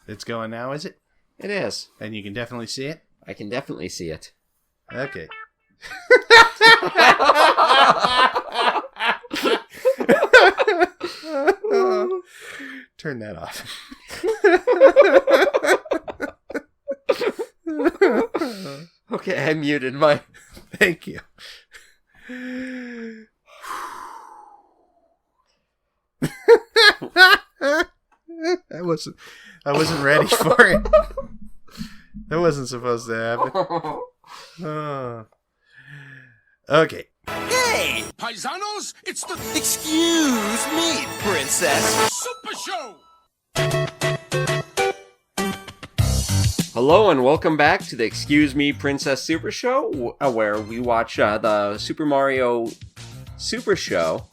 It's going now, is it? It is. And you can definitely see it? I can definitely see it. Okay. Turn that off. Okay, I muted my... Thank you. I wasn't ready for it. That wasn't supposed to happen. Oh. Okay. Hey! Paisanos, it's the... Excuse me, princess. Super Show! Hello and welcome back to the Excuse Me Princess Super Show, where we watch the Super Mario Super Show.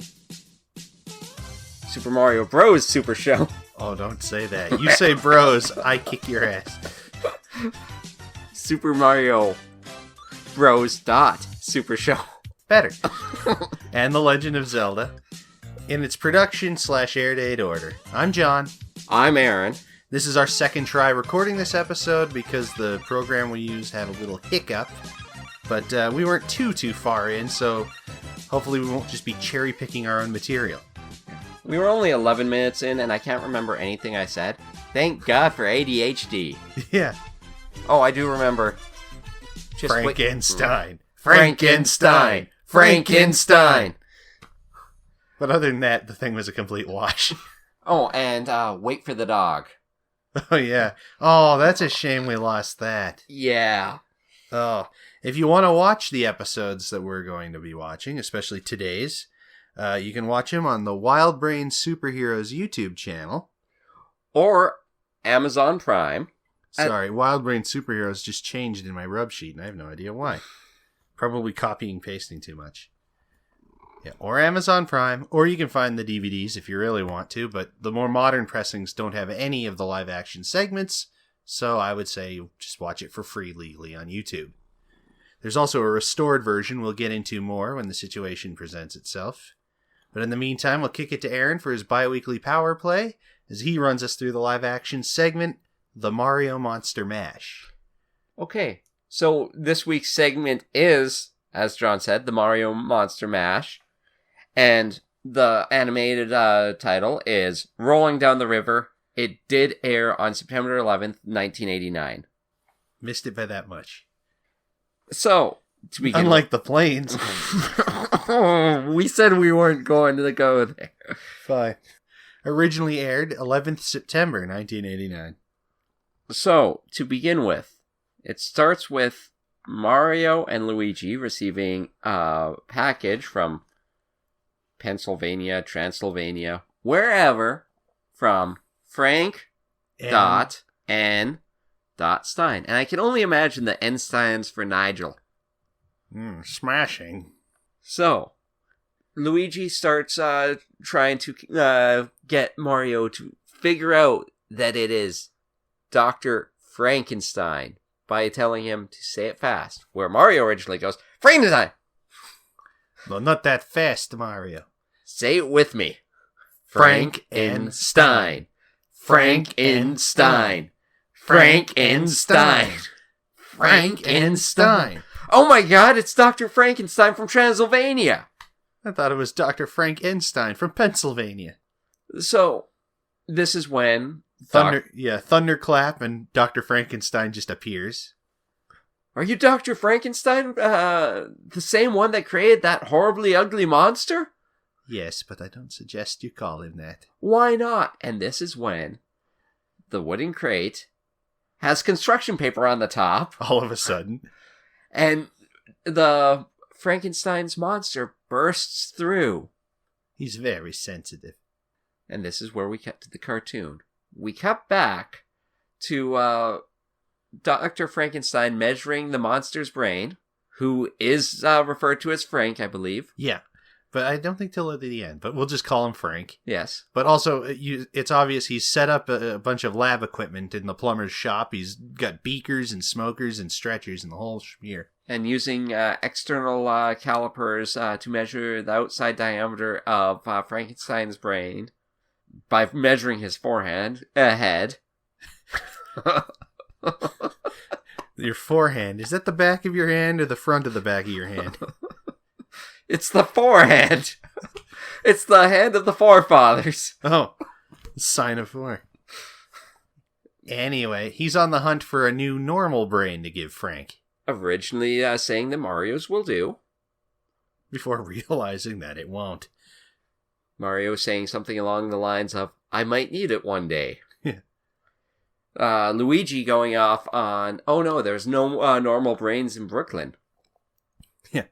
Super Mario Bros. Super Show. Oh, don't say that. You say bros, I kick your ass. Super Mario Bros. Super Show. Better. And The Legend of Zelda. In its production/air date order. I'm John. I'm Aaron. This is our second try recording this episode because the program we use had a little hiccup. But we weren't too far in, so hopefully we won't just be cherry picking our own material. We were only 11 minutes in, and I can't remember anything I said. Thank God for ADHD. Yeah. Oh, I do remember. Frankenstein. Frankenstein. Frankenstein. But other than that, the thing was a complete wash. Oh, and wait for the dog. Oh, yeah. Oh, that's a shame we lost that. Yeah. Oh, if you want to watch the episodes that we're going to be watching, especially today's, you can watch them on the Wild Brain Superheroes YouTube channel. Or Amazon Prime. Sorry, Wild Brain Superheroes just changed in my rub sheet, and I have no idea why. Probably copying pasting too much. Yeah, or Amazon Prime, or you can find the DVDs if you really want to, but the more modern pressings don't have any of the live action segments, so I would say just watch it for free legally on YouTube. There's also a restored version we'll get into more when the situation presents itself. But in the meantime, we'll kick it to Aaron for his bi-weekly power play, as he runs us through the live action segment, The Mario Monster Mash. Okay, so this week's segment is, as John said, The Mario Monster Mash. And the animated title is Rolling Down the River. It did air on September 11th, 1989. Missed it by that much. So, to begin unlike the planes. We said we weren't going to go there. Fine. Originally aired 11th September 1989. So, to begin with, it starts with Mario and Luigi receiving a package from Pennsylvania, Transylvania, wherever, from Frank N. Stein. And I can only imagine the N stands for Nigel. Smashing. So, Luigi starts trying to get Mario to figure out that it is Dr. Frankenstein by telling him to say it fast, where Mario originally goes, Frankenstein! Well, not that fast, Mario. Say it with me. Frankenstein. Frankenstein. Frankenstein. Frankenstein. Oh my God, it's Dr. Frankenstein from Transylvania. I thought it was Dr. Frankenstein from Pennsylvania. So, this is when... Thunderclap and Dr. Frankenstein just appears. Are you Dr. Frankenstein? The same one that created that horribly ugly monster? Yes, but I don't suggest you call him that. Why not? And this is when the wooden crate has construction paper on the top. All of a sudden. And the Frankenstein's monster bursts through. He's very sensitive. And this is where we cut to the cartoon. We cut back to Dr. Frankenstein measuring the monster's brain, who is referred to as Frank, I believe. Yeah, but I don't think till at the end, but we'll just call him Frank. Yes. But also, it's obvious he's set up a bunch of lab equipment in the plumber's shop. He's got beakers and smokers and stretchers and the whole schmear. And using external calipers to measure the outside diameter of Frankenstein's brain by measuring his head. Your forehand. Is that the back of your hand or the front of the back of your hand? It's the forehand. It's the hand of the forefathers. Oh, sign of four. Anyway, he's on the hunt for a new normal brain to give Frank. Originally saying that Mario's will do. Before realizing that it won't. Mario saying something along the lines of, I might need it one day. Luigi going off on, oh no, there's no normal brains in Brooklyn. Yeah.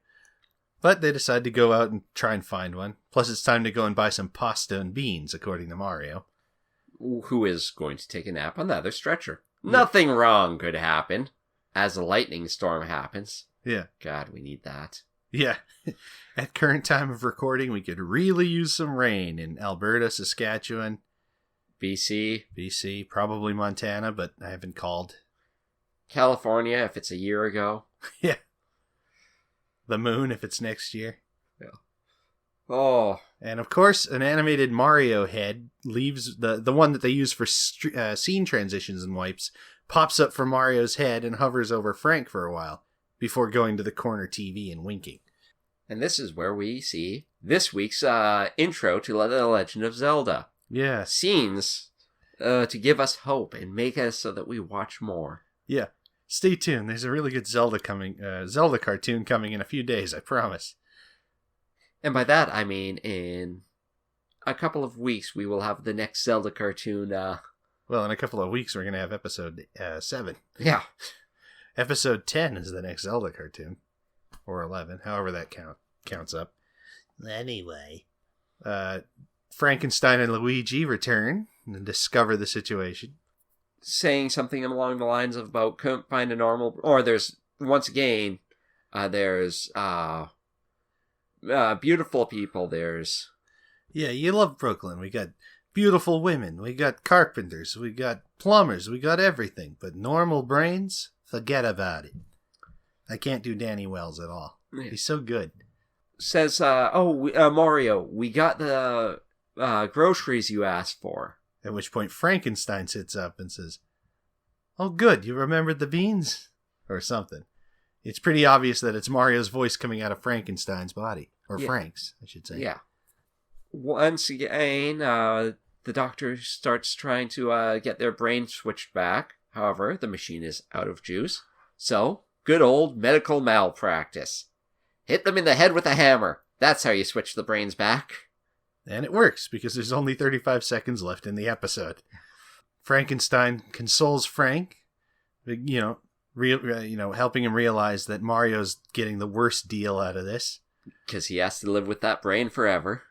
But they decide to go out and try and find one. Plus it's time to go and buy some pasta and beans, according to Mario. Who is going to take a nap on the other stretcher. Yeah. Nothing wrong could happen as a lightning storm happens. Yeah. God, we need that. Yeah. At current time of recording, we could really use some rain in Alberta, Saskatchewan. BC, probably Montana, but I haven't called. California, if it's a year ago. Yeah. The moon, if it's next year. Yeah. Oh. And of course, an animated Mario head leaves the one that they use for scene transitions and wipes, pops up from Mario's head and hovers over Frank for a while, before going to the corner TV and winking. And this is where we see this week's intro to The Legend of Zelda. Yeah. Scenes to give us hope and make us so that we watch more. Yeah. Stay tuned. There's a really good Zelda cartoon coming in a few days, I promise. And by that, I mean in a couple of weeks, we will have the next Zelda cartoon. Well, in a couple of weeks, we're going to have episode 7. Yeah. Episode 10 is the next Zelda cartoon. Or 11, however that counts up. Anyway. Frankenstein and Luigi return and discover the situation. Saying something along the lines of about couldn't find a normal... Or there's, once again, there's beautiful people. There's... Yeah, you love Brooklyn. We got beautiful women. We got carpenters. We got plumbers. We got everything. But normal brains? Forget about it. I can't do Danny Wells at all. Yeah. He's so good. Says, Mario, we got the groceries you asked for. At which point Frankenstein sits up and says, oh good, you remembered the beans? Or something. It's pretty obvious that it's Mario's voice coming out of Frankenstein's body. Or yeah. Frank's, I should say. Yeah. Once again, the doctor starts trying to get their brain switched back. However, the machine is out of juice. So, good old medical malpractice. Hit them in the head with a hammer. That's how you switch the brains back. And it works, because there's only 35 seconds left in the episode. Frankenstein consoles Frank, helping him realize that Mario's getting the worst deal out of this. Because he has to live with that brain forever.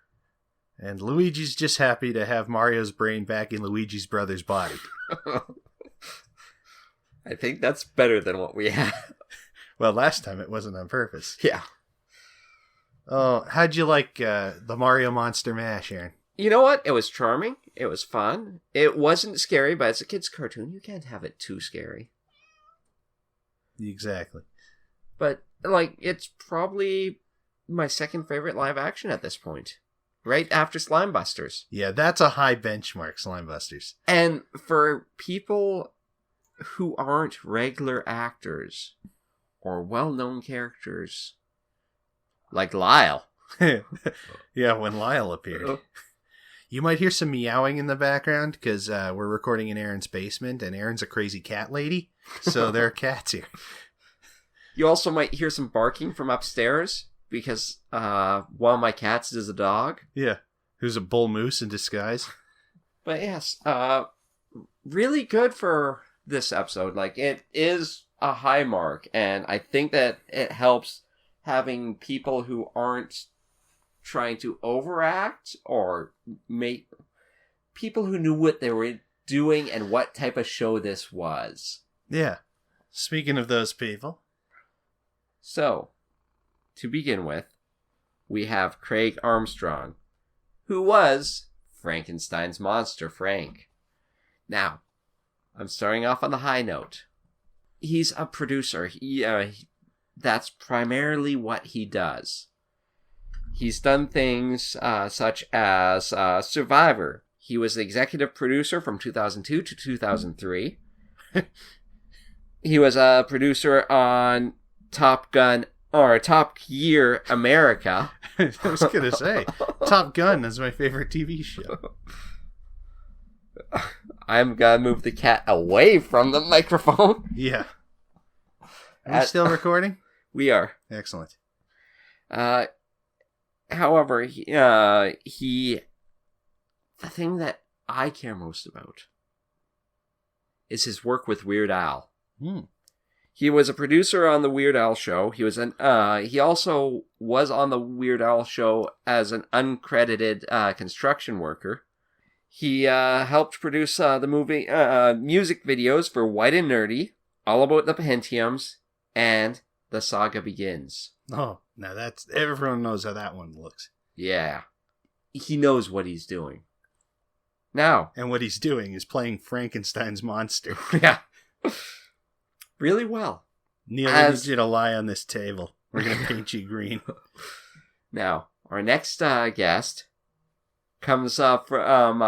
And Luigi's just happy to have Mario's brain back in Luigi's brother's body. I think that's better than what we had. Well, last time it wasn't on purpose. Yeah. Oh, how'd you like the Mario Monster Mash, Aaron? You know what? It was charming. It was fun. It wasn't scary, but it's a kid's cartoon. You can't have it too scary. Exactly. But, it's probably my second favorite live action at this point. Right after Slime Busters. Yeah, that's a high benchmark, Slime Busters. And for people who aren't regular actors or well-known characters, like Lyle. Yeah, when Lyle appeared. You might hear some meowing in the background because we're recording in Aaron's basement and Aaron's a crazy cat lady. So there are cats here. You also might hear some barking from upstairs because one of my cats is a dog. Yeah, who's a bull moose in disguise. But yes, really good for this episode. It is a high mark, and I think that it helps having people who aren't trying to overact or make people who knew what they were doing and what type of show this was. Yeah. Speaking of those people. So, to begin with, we have Craig Armstrong, who was Frankenstein's monster, Frank. Now, I'm starting off on the high note. He's a producer. That's primarily what he does. He's done things such as Survivor. He was the executive producer from 2002 to 2003. He was a producer on Top Gun, or Top Gear America. I was going to say, Top Gun is my favorite TV show. I'm going to move the cat away from the microphone. Yeah. Are we still recording? We are. Excellent. However, the thing that I care most about is his work with Weird Al. He was a producer on the Weird Al show. He also was on the Weird Al show as an uncredited construction worker. He helped produce the movie music videos for White and Nerdy, All About the Pentiums, and The Saga Begins. Oh, now that's everyone knows how that one looks. Yeah, he knows what he's doing. Now, and what he's doing is playing Frankenstein's monster. Yeah. Really well. Neil, I need you to lie on this table. We're going to paint you green. Now, our next guest comes up from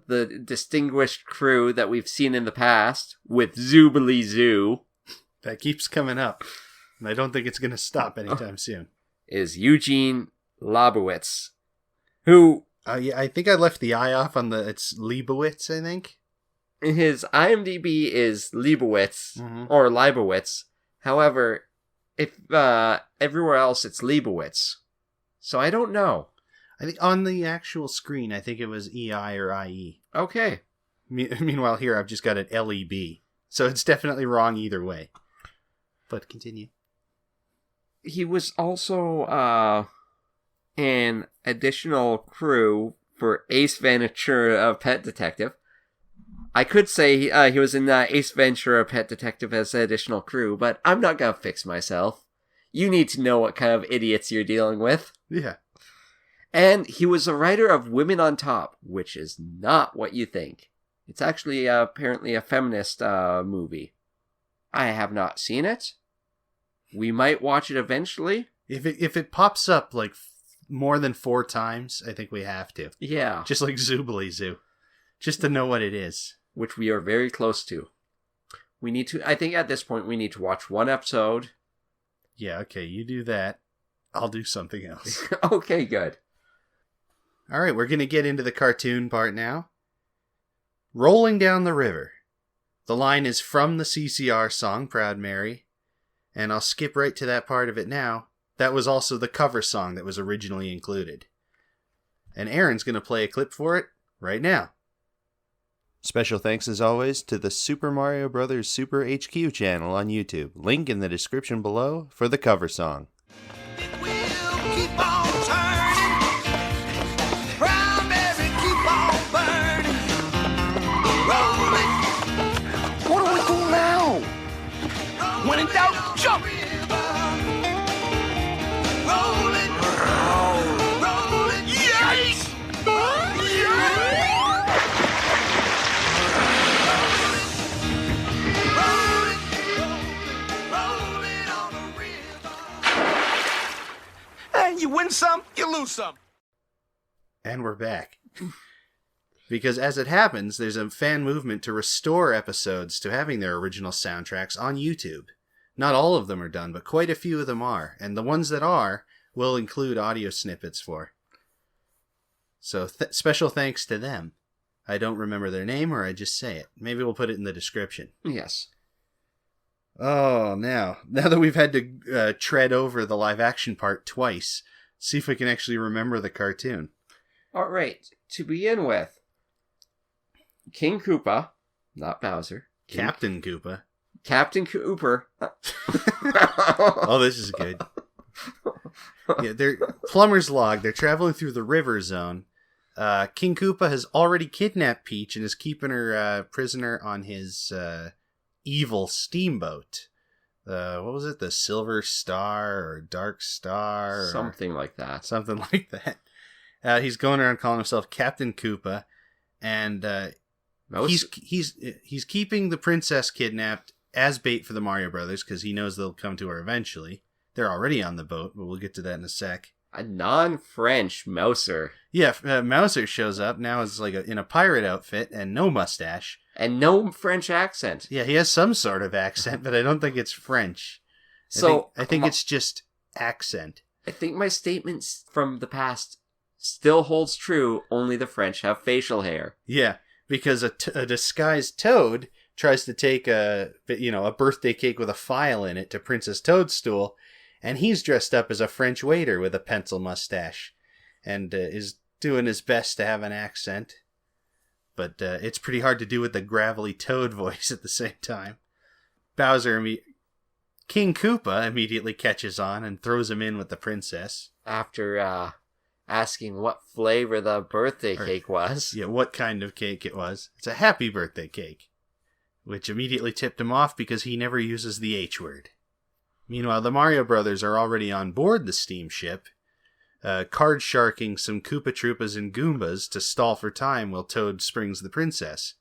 the distinguished crew that we've seen in the past with Zoobly Zoo. That keeps coming up, and I don't think it's going to stop anytime soon. Is Eugene Labowitz, who... yeah, I think I left the I off on it's Leibowitz, I think. His IMDb is Leibowitz, or Leibowitz. However, if everywhere else it's Leibowitz. So I don't know. I think on the actual screen, I think it was EI or IE. Okay. Meanwhile, here I've just got it LEB. So it's definitely wrong either way. But continue. He was also an additional crew for Ace Ventura Pet Detective. I could say he was in Ace Ventura Pet Detective as an additional crew, but I'm not going to fix myself. You need to know what kind of idiots you're dealing with. Yeah. And he was a writer of Women on Top, which is not what you think. It's actually apparently a feminist movie. I have not seen it. We might watch it eventually. If it pops up like more than 4 times, I think we have to. Yeah. Just like Zoobly Zoo. Just to know what it is. Which we are very close to. I think at this point we need to watch 1 episode. Yeah, okay, you do that. I'll do something else. Okay, good. Alright, we're going to get into the cartoon part now. Rolling Down the River. The line is from the CCR song, Proud Mary. And I'll skip right to that part of it now. That was also the cover song that was originally included. And Aaron's going to play a clip for it right now. Special thanks as always to the Super Mario Bros. Super HQ channel on YouTube. Link in the description below for the cover song. It will keep on turning. Proud Mary, keep on burning. Rolling. What do we do now? When in doubt, jump. Rolling. Rolling. Yes! You win some, you lose some. And we're back. Because as it happens, there's a fan movement to restore episodes to having their original soundtracks on YouTube. Not all of them are done, but quite a few of them are. And the ones that are, we'll include audio snippets for. So special thanks to them. I don't remember their name, or I just say it. Maybe we'll put it in the description. Yes. Oh, now that we've had to tread over the live action part twice, see if we can actually remember the cartoon. All right. To begin with, King Koopa, not Bowser. Captain Koopa. Captain Cooper. Oh, this is good. Yeah, they're Plumber's Log. They're traveling through the river zone. King Koopa has already kidnapped Peach and is keeping her prisoner on his evil steamboat. What was it? The Silver Star or Dark Star? Something like that. Something like that. He's going around calling himself Captain Koopa, and he's keeping the princess kidnapped as bait for the Mario Brothers because he knows they'll come to her eventually. They're already on the boat, but we'll get to that in a sec. A non-French Mouser. Yeah, Mouser shows up now as like in a pirate outfit and no mustache. And no French accent. Yeah, he has some sort of accent, but I don't think it's French. I think it's just accent. I think my statement from the past still holds true, only the French have facial hair. Yeah, because a disguised toad tries to take a birthday cake with a file in it to Princess Toadstool, and he's dressed up as a French waiter with a pencil mustache, and is doing his best to have an accent. But it's pretty hard to do with the gravelly toad voice at the same time. King Koopa immediately catches on and throws him in with the princess. After asking what flavor the birthday cake was. Yeah, what kind of cake it was. It's a happy birthday cake. Which immediately tipped him off because he never uses the H word. Meanwhile, the Mario Brothers are already on board the steamship, card sharking some Koopa Troopas and Goombas to stall for time while Toad springs the princess.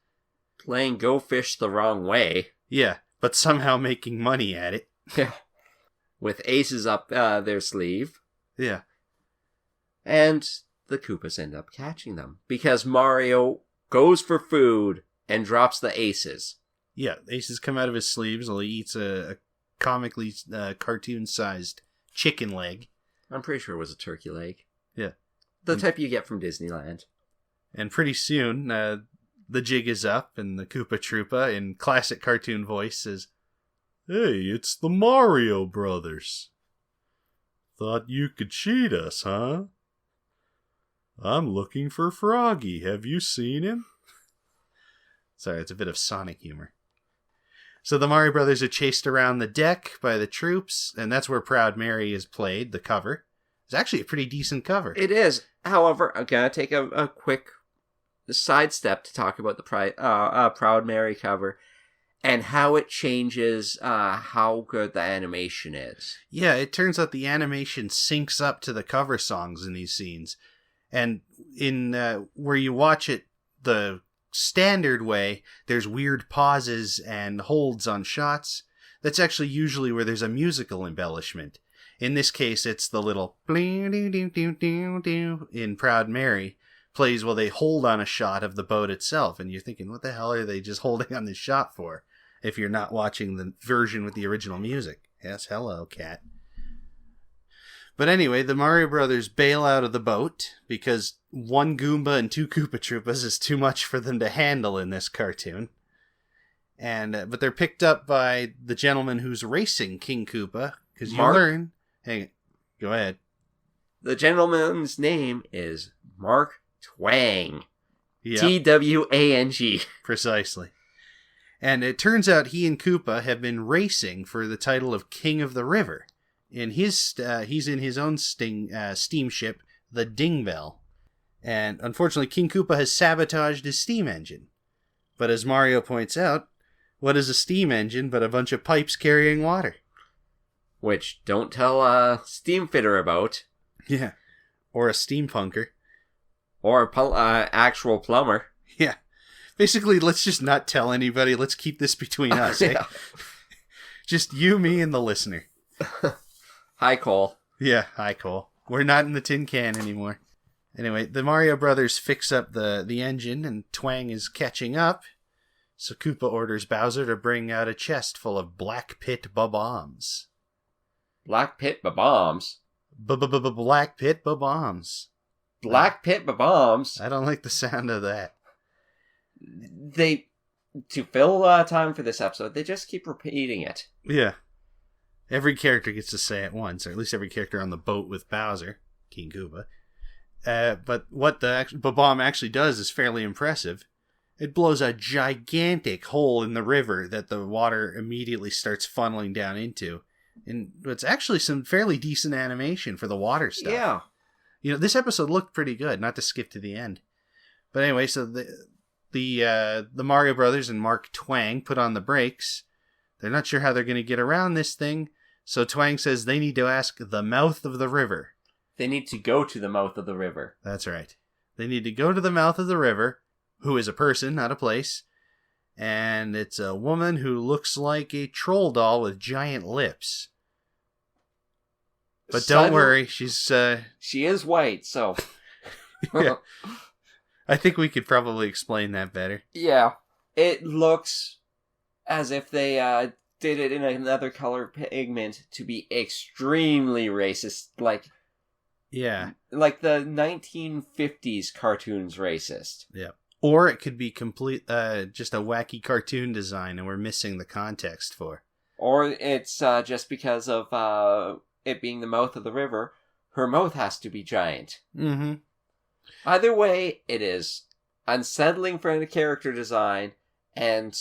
Playing Go Fish the wrong way. Yeah, but somehow making money at it. With aces up their sleeve. Yeah. And the Koopas end up catching them. Because Mario goes for food and drops the aces. Yeah, aces come out of his sleeves while he eats a comically cartoon-sized chicken leg. I'm pretty sure it was a turkey leg. Yeah. The type you get from Disneyland. And pretty soon, the jig is up, and the Koopa Troopa, in classic cartoon voice, says, "Hey, it's the Mario Brothers. Thought you could cheat us, huh? I'm looking for Froggy. Have you seen him?" Sorry, it's a bit of Sonic humor. So the Mario Brothers are chased around the deck by the troops, and that's where Proud Mary is played, the cover. It's actually a pretty decent cover. It is. However, I'm going to take a quick sidestep to talk about the Proud Mary cover and how it changes how good the animation is. Yeah, it turns out the animation syncs up to the cover songs in these scenes. And in where you watch it the standard way, there's weird pauses and holds on shots. That's actually usually where there's a musical embellishment. In this case, it's the little in Proud Mary plays while they hold on a shot of the boat itself. And you're thinking, what the hell are they just holding on this shot for? If you're not watching the version with the original music. Yes, hello, cat. But anyway, the Mario Brothers bail out of the boat because one Goomba and two Koopa Troopas is too much for them to handle in this cartoon. But they're picked up by the gentleman who's racing King Koopa, because you learn... Hang on, go ahead. The gentleman's name is Mark Twang. Yep. Twang. Precisely. And it turns out he and Koopa have been racing for the title of King of the River. He's in his own steamship, the Dingbell. And unfortunately, King Koopa has sabotaged his steam engine. But as Mario points out, what is a steam engine but a bunch of pipes carrying water? Which don't tell a steam fitter about. Yeah. Or a steampunker. Or a actual plumber. Yeah. Basically, let's just not tell anybody. Let's keep this between us. Yeah. Just you, me, and the listener. Hi, Cole. Yeah, hi, Cole. We're not in the tin can anymore. Anyway, the Mario Brothers fix up the engine, and Twang is catching up. So Koopa orders Bowser to bring out a chest full of Black Pit bombs. Black Pit bombs? Black Pit bombs. Black Pit bombs? I don't like the sound of that. To fill time for this episode, they just keep repeating it. Yeah. Every character gets to say it once, or at least every character on the boat with Bowser, King Koopa. But what the bomb actually does is fairly impressive. It blows a gigantic hole in the river that the water immediately starts funneling down into. And it's actually some fairly decent animation for the water stuff. Yeah. You know, this episode looked pretty good, not to skip to the end. But anyway, so the Mario Brothers and Mark Twang put on the brakes. They're not sure how they're going to get around this thing. So Twang says they need to ask the mouth of the river. They need to go to the mouth of the river. That's right. They need to go to the mouth of the river, who is a person, not a place. And it's a woman who looks like a troll doll with giant lips. But don't worry, she's... She is white, so... Yeah. I think we could probably explain that better. Yeah. It looks as if they did it in another color pigment to be extremely racist. Yeah. Like the 1950s cartoons racist. Yeah. Or it could be just a wacky cartoon design and we're missing the context for. Or it's just because of it being the mouth of the river, her mouth has to be giant. Mm-hmm. Either way, it is unsettling for the character design and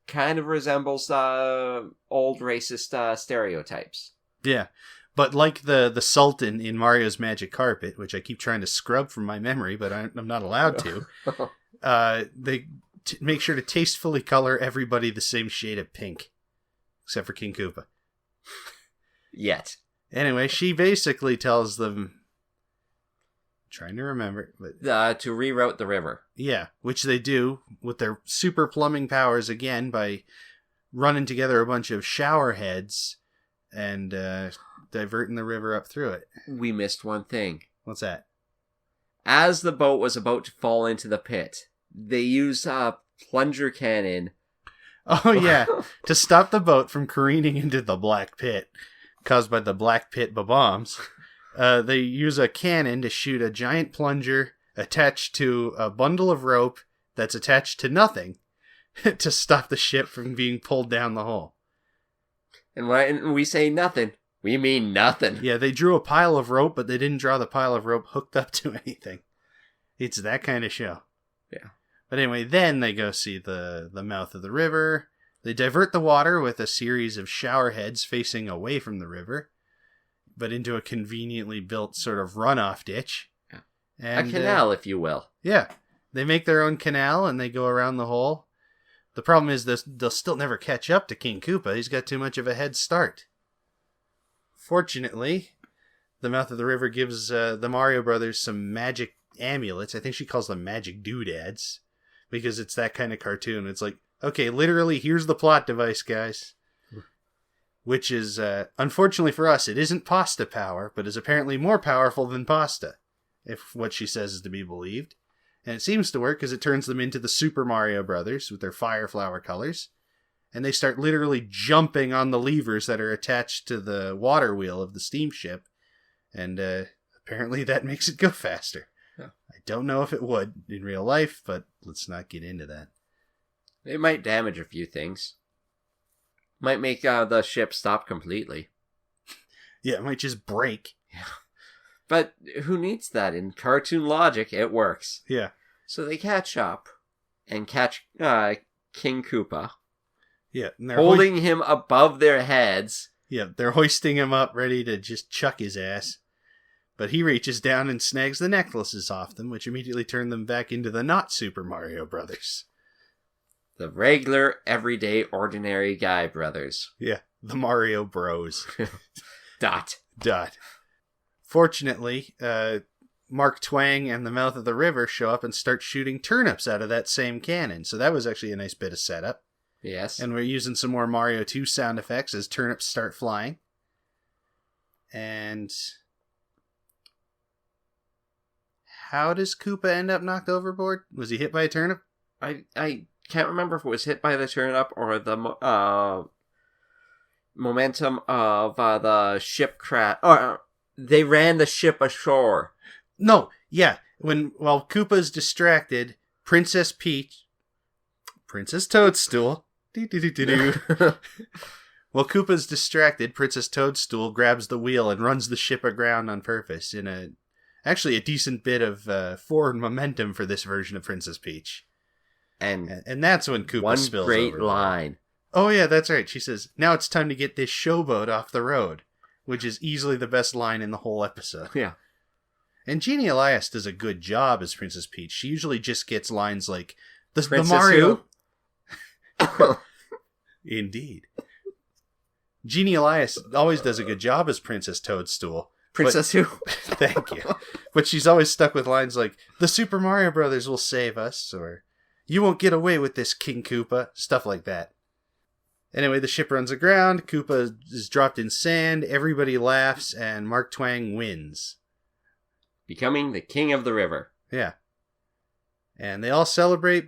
kind of resembles old racist stereotypes. Yeah. But like the Sultan in Mario's Magic Carpet, which I keep trying to scrub from my memory, but I'm not allowed to, they make sure to tastefully color everybody the same shade of pink. Except for King Koopa. Yet. Anyway, she basically tells them... I'm trying to remember. But, to reroute the river. Yeah, which they do with their super plumbing powers again by running together a bunch of shower heads and diverting the river up through it. We missed one thing. What's that? As the boat was about to fall into the pit, they use a plunger cannon. Oh, yeah. To stop the boat from careening into the black pit caused by the black pit bombs, they use a cannon to shoot a giant plunger attached to a bundle of rope that's attached to nothing to stop the ship from being pulled down the hole. And when we say nothing, we mean nothing. Yeah, they drew a pile of rope, but they didn't draw the pile of rope hooked up to anything. It's that kind of show. Yeah. But anyway, then they go see the mouth of the river. They divert the water with a series of shower heads facing away from the river, but into a conveniently built sort of runoff ditch. Yeah. And, a canal, if you will. Yeah. They make their own canal and they go around the hole. The problem is they'll still never catch up to King Koopa. He's got too much of a head start. Fortunately, the mouth of the river gives the Mario Brothers some magic amulets. I think she calls them magic doodads. Because it's that kind of cartoon. It's like, okay, literally, here's the plot device, guys. Which is, unfortunately for us, it isn't pasta power, but is apparently more powerful than pasta. If what she says is to be believed. And it seems to work because it turns them into the Super Mario Brothers with their fire flower colors. And they start literally jumping on the levers that are attached to the water wheel of the steamship. And apparently that makes it go faster. I don't know if it would in real life, but let's not get into that. It might damage a few things. Might make the ship stop completely. Yeah, it might just break. Yeah. But who needs that? In cartoon logic, it works. Yeah. So they catch up and catch King Koopa. Yeah. And holding him above their heads. Yeah, they're hoisting him up, ready to just chuck his ass. But he reaches down and snags the necklaces off them, which immediately turn them back into the not Super Mario Brothers. The regular, everyday, ordinary guy brothers. Yeah, the Mario Bros. Dot. Fortunately, Mark Twang and the mouth of the river show up and start shooting turnips out of that same cannon. So that was actually a nice bit of setup. Yes. And we're using some more Mario 2 sound effects as turnips start flying. And... how does Koopa end up knocked overboard? Was he hit by a turnip? I can't remember if it was hit by the turnip or the momentum of the ship crash. Or they ran the ship ashore. No, yeah. While Koopa's distracted, Princess Toadstool. While Koopa's distracted, Princess Toadstool grabs the wheel and runs the ship aground on purpose in actually a decent bit of forward momentum for this version of Princess Peach. And that's when Koopa spills over. One great line. Oh yeah, that's right. She says, now it's time to get this showboat off the road, which is easily the best line in the whole episode. Yeah. And Jeannie Elias does a good job as Princess Peach. She usually just gets lines like, the Mario... Who? Indeed. Jeannie Elias always does a good job as Princess Toadstool. Princess who? Thank you. But she's always stuck with lines like, the Super Mario Brothers will save us, or you won't get away with this, King Koopa, stuff like that. Anyway, the ship runs aground. Koopa is dropped in sand. Everybody laughs, and Mark Twang wins. Becoming the king of the river. Yeah. And they all celebrate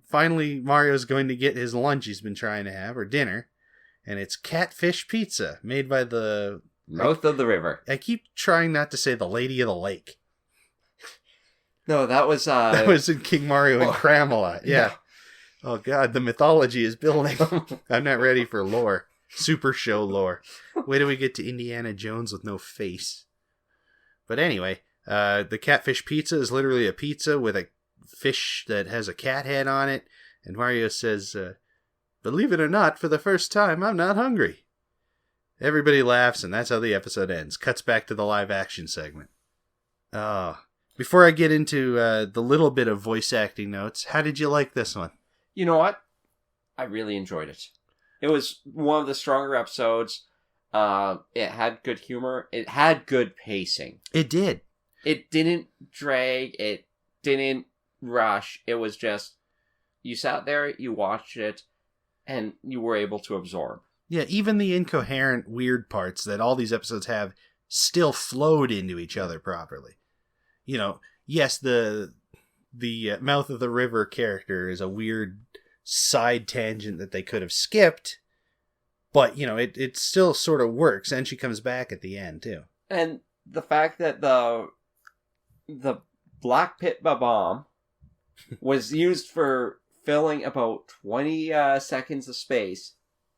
finally Mario's going to get his lunch he's been trying to have, or dinner. And it's catfish pizza made by the Mouth of the river. I keep trying not to say the Lady of the Lake. No, that was That was in King Mario and Cramelot. Yeah. Oh god, the mythology is building. I'm not ready for lore. Super show lore. Wait till we get to Indiana Jones with no face. But anyway, the catfish pizza is literally a pizza with a fish that has a cat head on it. And Mario says, believe it or not, for the first time, I'm not hungry. Everybody laughs, and that's how the episode ends. Cuts back to the live action segment. Before I get into the little bit of voice acting notes, how did you like this one? You know what? I really enjoyed it. It was one of the stronger episodes. It had good humor. It had good pacing. It did. It didn't drag. It didn't rush. It was just, you sat there, you watched it, and you were able to absorb. Yeah, even the incoherent, weird parts that all these episodes have still flowed into each other properly. You know, yes, the Mouth of the River character is a weird side tangent that they could have skipped, but, you know, it still sort of works, and she comes back at the end, too. And the fact that the Black Pit Bomb was used for filling about 20 seconds of space,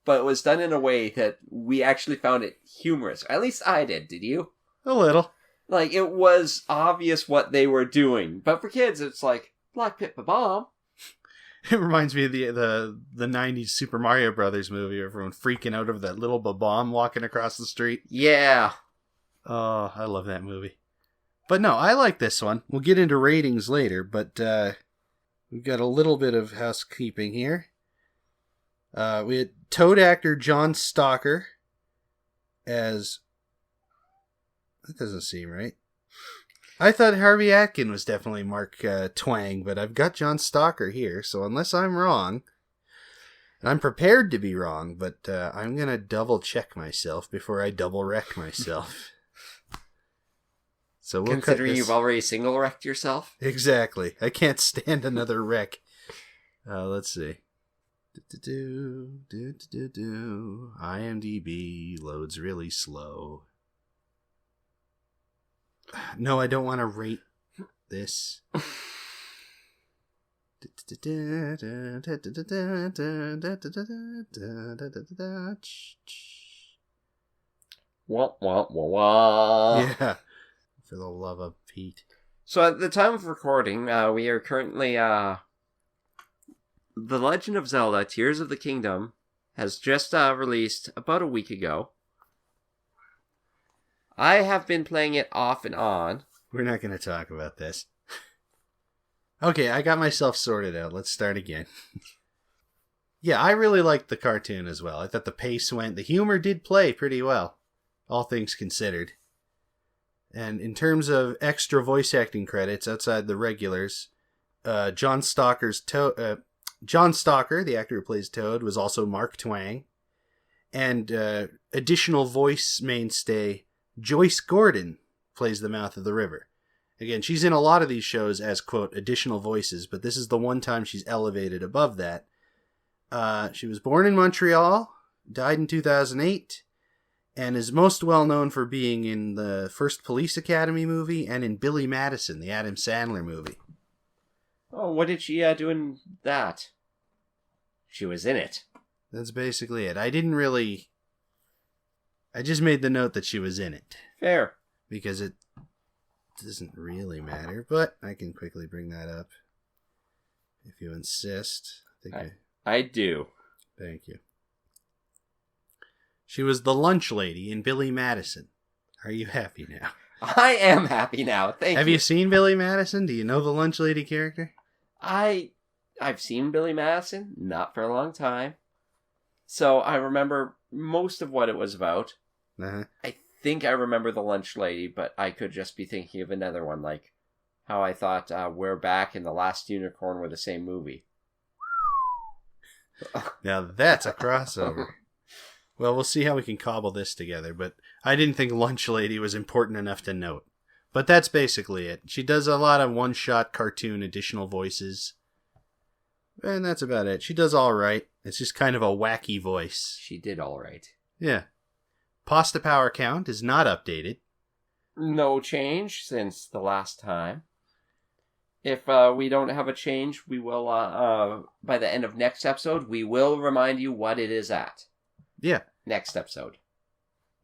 but it was done in a way that we actually found it humorous. At least I did you? A little. Like, it was obvious what they were doing. But for kids, it's like, Black Pit Bomb. It reminds me of the 90s Super Mario Brothers movie, everyone freaking out over that little bomb walking across the street. Yeah. Oh, I love that movie. But no, I like this one. We'll get into ratings later, but we've got a little bit of housekeeping here. We had Toad actor John Stalker as... That doesn't seem right. I thought Harvey Atkin was definitely Mark Twang, but I've got John Stalker here, so unless I'm wrong, and I'm prepared to be wrong, but I'm going to double check myself before I double wreck myself. So we'll considering you've already single wrecked yourself? Exactly. I can't stand another wreck. Let's see. IMDb loads really slow. No, I don't want to rate this. Wah, wah, wah, wah. Yeah. For the love of Pete. So at the time of recording, we are currently, The Legend of Zelda, Tears of the Kingdom, has just released about a week ago. I have been playing it off and on. We're not going to talk about this. Okay, I got myself sorted out. Let's start again. Yeah, I really liked the cartoon as well. I thought the humor did play pretty well, all things considered. And in terms of extra voice acting credits outside the regulars, John Stalker, the actor who plays Toad, was also Mark Twang. And additional voice mainstay Joyce Gordon plays the Mouth of the River. Again, she's in a lot of these shows as, quote, additional voices, but this is the one time she's elevated above that. She was born in Montreal, died in 2008, and is most well known for being in the first Police Academy movie and in Billy Madison, the Adam Sandler movie. Oh, what did she do in that? She was in it. That's basically it. I just made the note that she was in it. Fair. Because it doesn't really matter, but I can quickly bring that up if you insist. I do. Thank you. She was the lunch lady in Billy Madison. Are you happy now? I am happy now. Thank you. Have you seen Billy Madison? Do you know the lunch lady character? I've seen Billy Madison, not for a long time. So I remember most of what it was about. Uh-huh. I think I remember the lunch lady, but I could just be thinking of another one, like how I thought We're Back and The Last Unicorn were the same movie. Now that's a crossover. Well, we'll see how we can cobble this together, but I didn't think Lunch Lady was important enough to note. But that's basically it. She does a lot of one-shot cartoon additional voices. And that's about it. She does all right. It's just kind of a wacky voice. She did all right. Yeah. Pasta power count is not updated. No change since the last time. If we don't have a change, we will, by the end of next episode, we will remind you what it is at. Yeah. Next episode.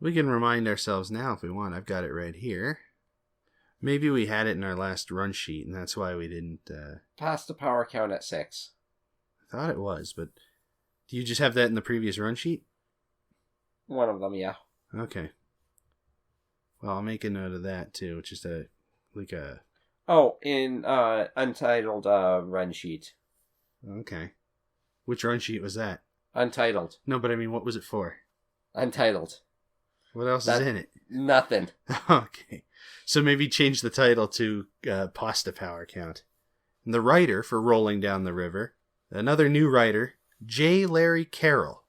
We can remind ourselves now if we want. I've got it right here. Maybe we had it in our last run sheet, and that's why we didn't... Pasta power count at 6. I thought it was, but... Do you just have that in the previous run sheet? One of them, yeah. Okay. Well, I'll make a note of that, too. It's just Oh, in Untitled run sheet. Okay. Which run sheet was that? Untitled. No, but I mean, what was it for? Untitled. What else is in it? Nothing. Okay. So maybe change the title to Pasta Power Count. And the writer for Rolling Down the River, another new writer, J. Larry Carroll.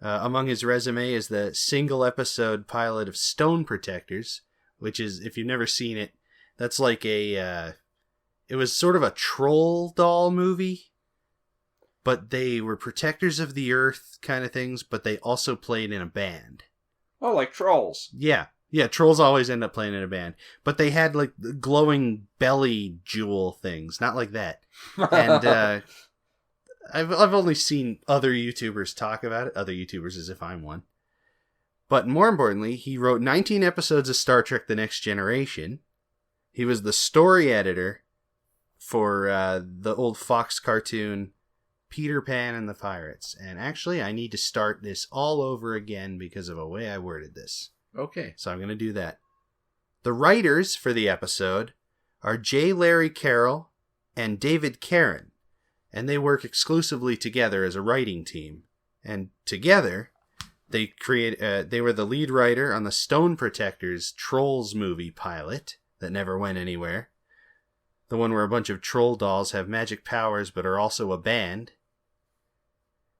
Among his resume is the single episode pilot of Stone Protectors, which is, if you've never seen it, that's like it was sort of a troll doll movie, but they were protectors of the earth kind of things, but they also played in a band. Oh, like Trolls. Yeah. Yeah, trolls always end up playing in a band. But they had like glowing belly jewel things, not like that. And I've only seen other YouTubers talk about it, other YouTubers as if I'm one. But more importantly, he wrote 19 episodes of Star Trek The Next Generation. He was the story editor for the old Fox cartoon Peter Pan and the Pirates. And actually, I need to start this all over again because of the way I worded this. Okay. So I'm going to do that. The writers for the episode are J. Larry Carroll and David Karen. And they work exclusively together as a writing team. And together, they were the lead writer on the Stone Protectors Trolls movie pilot that never went anywhere. The one where a bunch of troll dolls have magic powers but are also a band.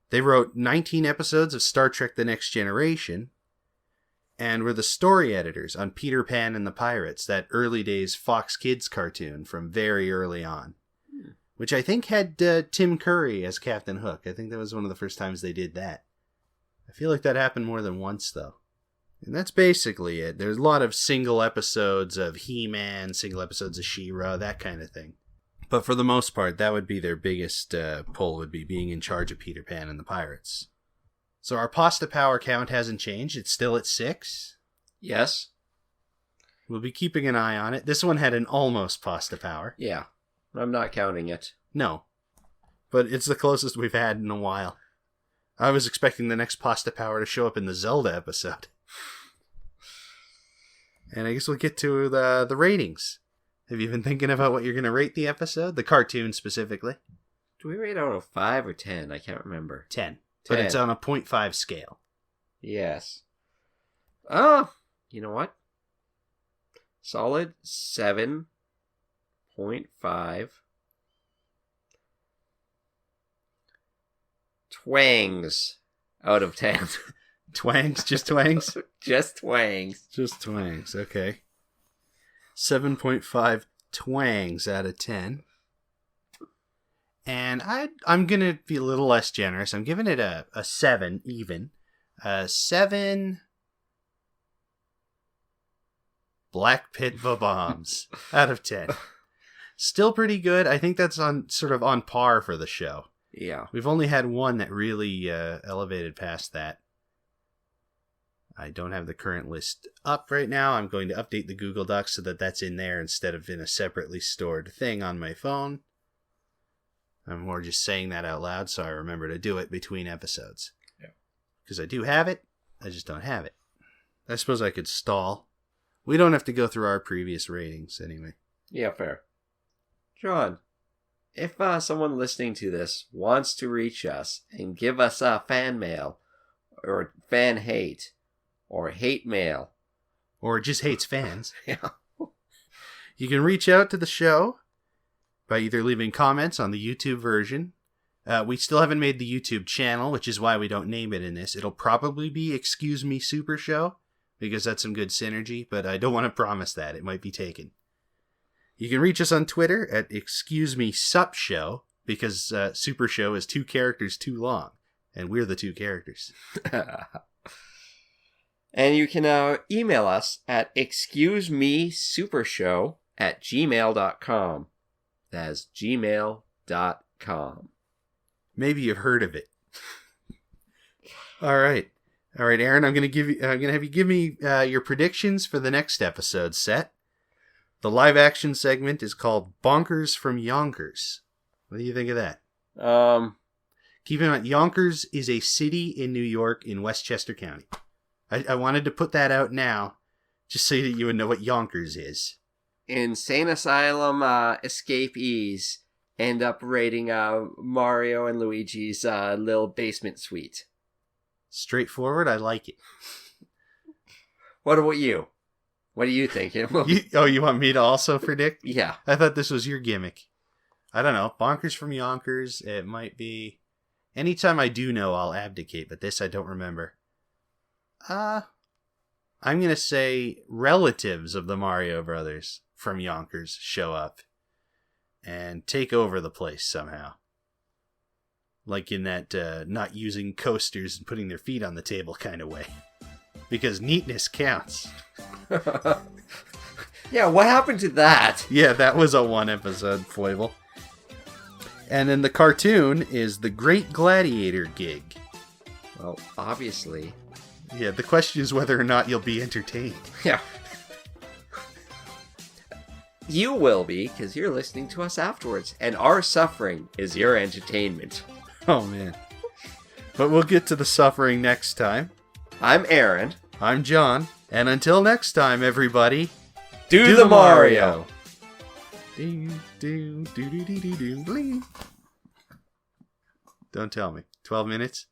They wrote 19 episodes of Star Trek The Next Generation. And were the story editors on Peter Pan and the Pirates, that early days Fox Kids cartoon from very early on. Which I think had Tim Curry as Captain Hook. I think that was one of the first times they did that. I feel like that happened more than once, though. And that's basically it. There's a lot of single episodes of He-Man, single episodes of She-Ra, that kind of thing. But for the most part, that would be their biggest pull, would be being in charge of Peter Pan and the Pirates. So our pasta power count hasn't changed. It's still at 6. Yes. We'll be keeping an eye on it. This one had an almost pasta power. Yeah. I'm not counting it. No. But it's the closest we've had in a while. I was expecting the next pasta power to show up in the Zelda episode. And I guess we'll get to the ratings. Have you been thinking about what you're going to rate the episode? The cartoon specifically? Do we rate out of 5 or 10? I can't remember. 10. But it's on a 0.5 scale. Yes. Oh, you know what? Solid 7.5. Twangs out of 10. Twangs? Just twangs? Just twangs. Just twangs, okay. 7.5 twangs out of 10. And I'm going to be a little less generous. I'm giving it a 7 even. 7 Black Pit bombs out of 10. Still pretty good. I think that's sort of on par for the show. Yeah. We've only had one that really elevated past that. I don't have the current list up right now. I'm going to update the Google Docs so that that's in there instead of in a separately stored thing on my phone. I'm more just saying that out loud so I remember to do it between episodes. Yeah. Because I do have it, I just don't have it. I suppose I could stall. We don't have to go through our previous ratings anyway. Yeah, fair. John, if someone listening to this wants to reach us and give us a fan mail, or fan hate, or hate mail, or just hates fans, yeah, you can reach out to the show by either leaving comments on the YouTube version, We still haven't made the YouTube channel, which is why we don't name it in this. It'll probably be Excuse Me Super Show, because that's some good synergy, but I don't want to promise that. It might be taken. You can reach us on Twitter at Excuse Me Sup Show, because Super Show is 2 characters too long, and we're the 2 characters. And you can email us at excusemesupershow@gmail.com. That's gmail.com. Maybe you've heard of it. All right, Aaron. I'm gonna have you give me your predictions for the next episode set. The live action segment is called Bonkers from Yonkers. What do you think of that? Keep in mind, Yonkers is a city in New York in Westchester County. I wanted to put that out now, just so that you would know what Yonkers is. Insane Asylum escapees end up raiding Mario and Luigi's little basement suite. Straightforward, I like it. What about you? What do you think? You want me to also predict? Yeah. I thought this was your gimmick. I don't know. Bonkers from Yonkers, it might be... Anytime I do know, I'll abdicate, but this I don't remember. I'm going to say relatives of the Mario brothers from Yonkers show up and take over the place somehow. Like in that not using coasters and putting their feet on the table kind of way. Because neatness counts. Yeah, what happened to that? Yeah, that was a 1-episode foible. And then the cartoon is the Great Gladiator Gig. Well, obviously. Yeah, the question is whether or not you'll be entertained. Yeah. You will be, because you're listening to us afterwards. And our suffering is your entertainment. Oh, man. But we'll get to the suffering next time. I'm Aaron. I'm John. And until next time, everybody... Do the Mario! Don't tell me. 12 minutes?